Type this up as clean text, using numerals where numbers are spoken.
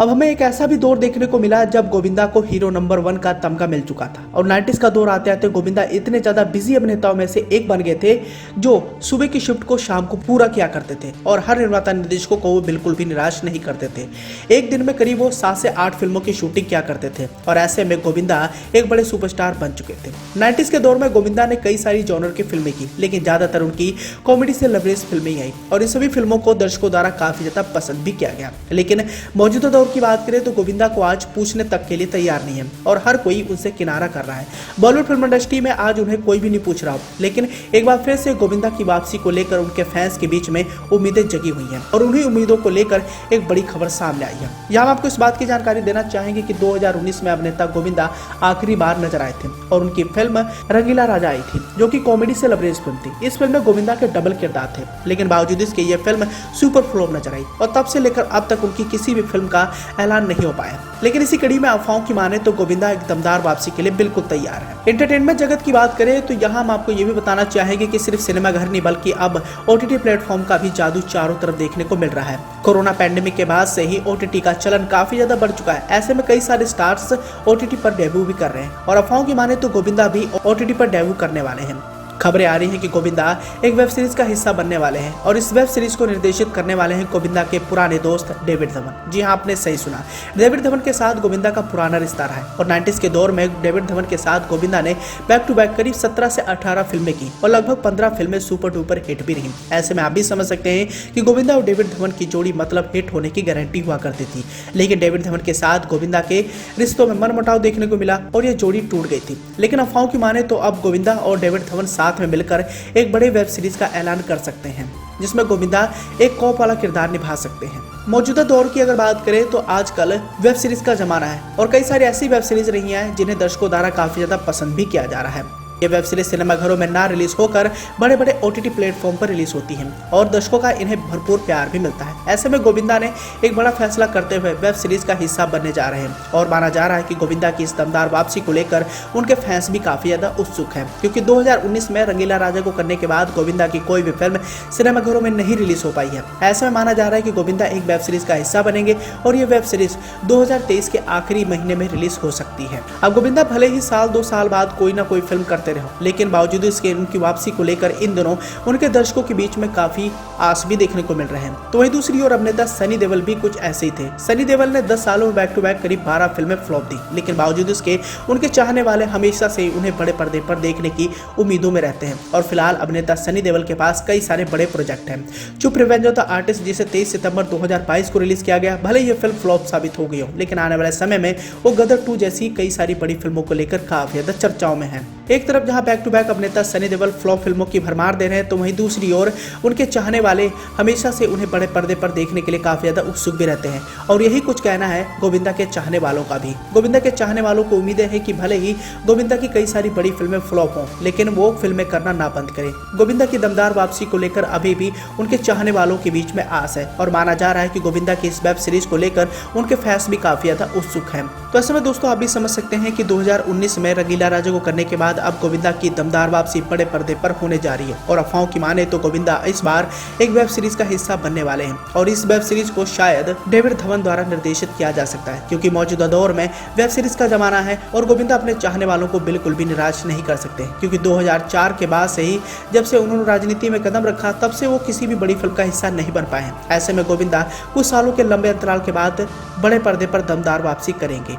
अब हमें एक ऐसा भी दौर देखने को मिला जब गोविंदा को हीरो नंबर 1 का तमगा मिल चुका था और 90s का दौर आते आते गोविंदा इतने ज्यादा बिजी अभिनेताओं में से एक बन गए थे जो सुबह की शिफ्ट को शाम को पूरा किया करते थे और हर निर्माता निर्देशकों को वो बिल्कुल भी निराश नहीं करते थे। एक दिन में करीब वो 7 से 8 फिल्मों की शूटिंग किया करते थे और ऐसे में गोविंदा एक बड़े सुपरस्टार बन चुके थे। 90s के दौर में गोविंदा ने कई सारी जॉनर की फिल्में की, लेकिन ज्यादातर उनकी कॉमेडी से लवरेज फिल्में ही आई और इन सभी फिल्मों को दर्शकों द्वारा काफी ज्यादा पसंद भी किया गया। लेकिन मौजूदा दौर की बात करें तो गोविंदा को आज पूछने तक के लिए तैयार नहीं है और हर कोई उनसे किनारा कर रहा है। बॉलीवुड फिल्म इंडस्ट्री में आज उन्हें कोई भी नहीं पूछ रहा हो, लेकिन एक बार फिर से गोविंदा की वापसी को लेकर उनके फैंस के बीच में उम्मीदें जगी हुई हैं और उन्हीं उम्मीदों को लेकर एक बड़ी खबर सामने आई है। यहाँ हम आपको इस बात की जानकारी देना चाहेंगे कि 2019 में अभिनेता गोविंदा आखिरी बार नजर आए थे और उनकी फिल्म रंगीला राजा आई थी, जो कि कॉमेडी से लवरेज फिल्म थी। इस फिल्म में गोविंदा के डबल किरदार थे, लेकिन बावजूद इसके ये फिल्म सुपर फ्लॉप नजर आई और तब से लेकर अब तक उनकी किसी भी फिल्म का ऐलान नहीं हो पाया। लेकिन इसी कड़ी में अफवाहों की माने तो गोविंदा एक दमदार वापसी के लिए बिल्कुल तैयार है। एंटरटेनमेंट जगत की बात करें तो यहाँ हम आपको ये भी बताना चाहेंगे कि सिर्फ सिनेमाघर नहीं बल्कि अब OTT प्लेटफॉर्म का भी जादू चारों तरफ देखने को मिल रहा है। कोरोना पैंडेमिक के बाद से ही OTT का चलन काफी ज्यादा बढ़ चुका है। ऐसे में कई सारे स्टार्स OTT पर डेब्यू भी कर रहे हैं और अफवाहों की माने तो गोविंदा भी OTT पर डेब्यू करने वाले हैं। खबरें आ रही हैं कि गोविंदा एक वेब सीरीज का हिस्सा बनने वाले हैं और इस वेब सीरीज को निर्देशित करने वाले हैं गोविंदा के पुराने दोस्त डेविड धवन। जी हां, आपने सही सुना, डेविड धवन के साथ गोविंदा का पुराना रिश्ता रहा है और 90s के दौर में डेविड धवन के साथ गोविंदा ने बैक टू बैक करीब 17 से 18 फिल्में की और लगभग 15 फिल्में सुपर डुपर हिट भी रही। ऐसे में आप भी समझ सकते हैं कि गोविंदा और डेविड धवन की जोड़ी मतलब हिट होने की गारंटी हुआ करती थी। लेकिन डेविड धवन के साथ गोविंदा के रिश्तों में मनमुटाव देखने को मिला और यह जोड़ी टूट गई थी। लेकिन अफवाहों की माने तो अब गोविंदा और डेविड धवन साथ में मिलकर एक बड़े वेब सीरीज का ऐलान कर सकते हैं, जिसमें गोविंदा एक कॉप वाला किरदार निभा सकते हैं। मौजूदा दौर की अगर बात करें तो आजकल वेब सीरीज का जमाना है और कई सारी ऐसी वेब सीरीज रही हैं जिन्हें दर्शकों द्वारा काफी ज्यादा पसंद भी किया जा रहा है। ये वेब सीरीज सिनेमाघरों में ना रिलीज होकर बड़े बड़े OTT प्लेटफॉर्म पर रिलीज होती हैं और दर्शकों का इन्हें भरपूर प्यार भी मिलता है। ऐसे में गोविंदा ने एक बड़ा फैसला करते हुए वेब सीरीज का हिस्सा बनने जा रहे हैं और माना जा रहा है कि गोविंदा की इस दमदार वापसी को लेकर उनके फैंस भी काफी ज्यादा उत्सुक हैं, क्योंकि 2019 में रंगीला राजा को करने के बाद गोविंदा की कोई भी फिल्म सिनेमाघरों में नहीं रिलीज हो पाई है। ऐसे में माना जा रहा है कि गोविंदा एक वेब सीरीज का हिस्सा बनेंगे और ये वेब सीरीज 2023 के आखिरी महीने में रिलीज हो सकती है। अब गोविंदा भले ही साल 2 साल बाद कोई ना कोई फिल्म करते रहो, लेकिन बावजूद इसके उनकी वापसी को लेकर इन दिनों उनके दर्शकों के बीच में काफी आस भी देखने को मिल रहे हैं। तो वहीं दूसरी ओर अभिनेता सनी देओल भी कुछ ऐसे ही थे। सनी देओल ने 10 सालों में बैक टू बैक करीब 12 फिल्में फ्लॉप दी, लेकिन बावजूद इसके उनके चाहने वाले हमेशा से उन्हें बड़े पर्दे पर देखने की उम्मीदों में रहते हैं और फिलहाल अभिनेता सनी देओल के पास कई सारे बड़े प्रोजेक्ट हैं। चुप रिवेंज ऑफ द आर्टिस्ट, जिसे 23 सितंबर 2022 को रिलीज किया गया, भले यह फिल्म फ्लॉप साबित हो गई हो, लेकिन आने वाले समय में वो गदर 2 जैसी कई सारी बड़ी फिल्मों को लेकर काफी ज्यादा चर्चाओं में है। एक तरफ जहां बैक टू बैक अभिनेता सनी देओल फ्लॉप फिल्मों की भरमार दे रहे हैं, तो वहीं दूसरी ओर उनके चाहने वाले हमेशा से उन्हें बड़े पर्दे पर देखने के लिए काफी ज्यादा उत्सुक भी रहते हैं और यही कुछ कहना है गोविंदा के चाहने वालों का भी। गोविंदा के चाहने वालों को उम्मीदें हैं कि भले ही गोविंदा की कई सारी बड़ी फिल्में फ्लॉप हों, लेकिन वो फिल्में करना ना बंद करें। गोविंदा की दमदार वापसी को लेकर अभी भी उनके चाहने वालों के बीच में आस है और माना जा रहा है कि गोविंदा की इस वेब सीरीज को लेकर उनके फैंस भी काफी ज्यादा उत्सुक हैं। तो ऐसे में दोस्तों आप भी समझ सकते हैं कि 2019 में रंगीला राजा को करने के बाद अब गोविंदा की दमदार वापसी बड़े पर्दे पर होने जा रही है और अफवाहों की माने तो गोविंदा इस बार एक वेब सीरीज का हिस्सा बनने वाले हैं और इस वेब सीरीज को शायद डेविड धवन द्वारा निर्देशित किया जा सकता है, क्योंकि मौजूदा दौर में वेब सीरीज का जमाना है और गोविंदा अपने चाहने वालों को बिल्कुल भी निराश नहीं कर सकते, क्योंकि 2004 के बाद से ही जब से उन्होंने राजनीति में कदम रखा तब से वो किसी भी बड़ी फिल्म का हिस्सा नहीं बन पाए हैं। ऐसे में गोविंदा कुछ सालों के लंबे अंतराल के बाद बड़े पर्दे पर दमदार वापसी करेंगे।